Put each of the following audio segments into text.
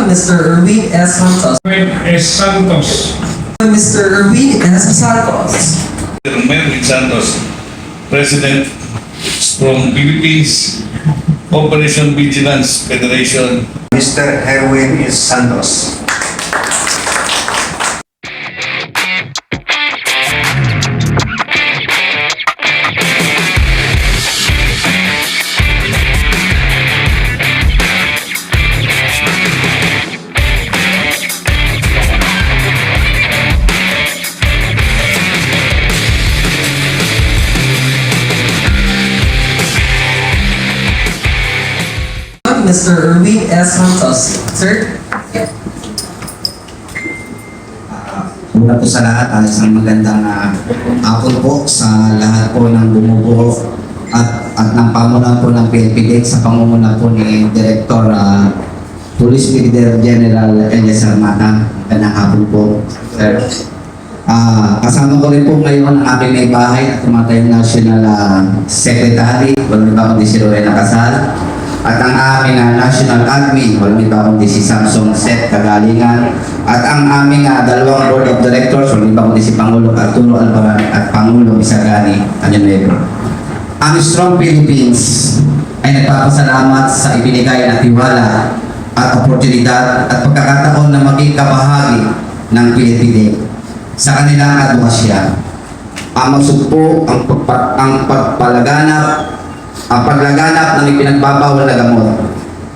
Mr. Erwin S. Santos. Erwin S. Santos. Mr. Erwin S. Santos. Melvin Santos, President from Philippines Operation Vigilance Federation. Mr. Erwin S. Santos. Mr. Erwin S. Santos. Sir? Una po sa lahat, isang magandang hapon po sa lahat po ng bumubuo at ng pamunuan po ng PNP sa pangunguna po ni Director Police Brigadier General Elias Armata. Magandang hapon po, sir. Kasama ko rin po ngayon ang aming may bahay at tumatayong National Secretary, walang iba kundi si Rowena Casal. At ang aming National Admin, walang iba kundi si Samson Seth Kagalingan. At ang aming dalawang Board of Directors, walang iba kundi si Pangulo Arturo Alvarado at Pangulo Isagani Anyonedo. Ang Strong Philippines ay nagpapasalamat sa ibinigay na tiwala at oportunidad at pagkakataon na maging kabahagi ng PNP sa kanilang advokasya. Ang magsugpo, ang paglaganap ng ipinagbabawal na gamot.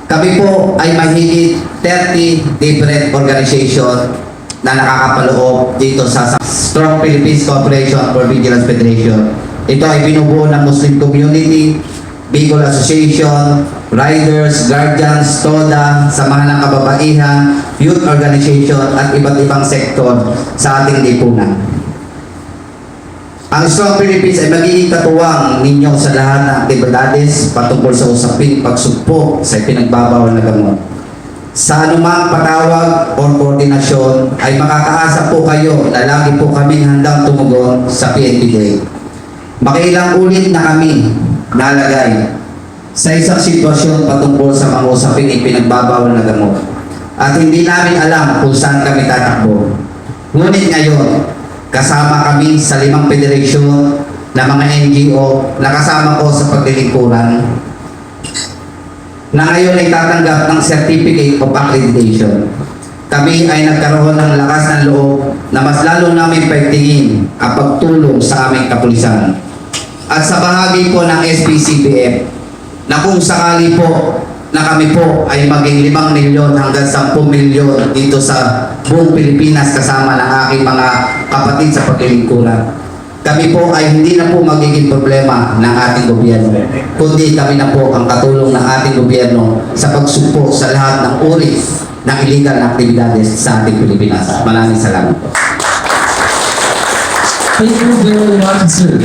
Kami po ay mahigit 30 different organization na nakakapaloob dito sa Strong Philippines Cooperation for Vigilance Federation. Ito ay binubuo ng Muslim Community, Bicol Association, Riders, Guardians, TODA, Samahan ng Kababaihan, Youth Organization at iba't ibang sektor sa ating lipunan. Ang Strong Philippines ay magiging katuwang ninyo sa lahat ng aktibidades patungkol sa usaping pagsugpo sa ipinagbabawal na gamot. Sa anumang patawag o koordinasyon ay makakaasa po kayo na lagi po kaming handang tumugon sa PNP Day. Makiilang ulit na kami nalagay sa isang sitwasyon patungkol sa mga usaping ipinagbabawal na gamot. At hindi namin alam kung saan kami tatakbo. Ngunit ngayon, kasama kami sa 5 federasyon na mga NGO na kasama ko sa paglilingkuran na ngayon ay tatanggap ng Certificate of Accreditation. Kami ay nagkaroon ng lakas ng loob na mas lalo namin paigtingin ang pagtulong sa aming kapulisan. At sa bahagi po ng SPCPF na kung sakali po na kami po ay maging 5 milyon hanggang 10 milyon dito sa buong Pilipinas kasama ng aking mga kapatid sa paglilingkuran. Kami po ay hindi na po magiging problema ng ating gobyerno, kundi kami na po ang katulong ng ating gobyerno sa pagsugpo sa lahat ng uri ng illegal na aktibidades sa ating Pilipinas. Maraming salamat po. Thank you very much, sir.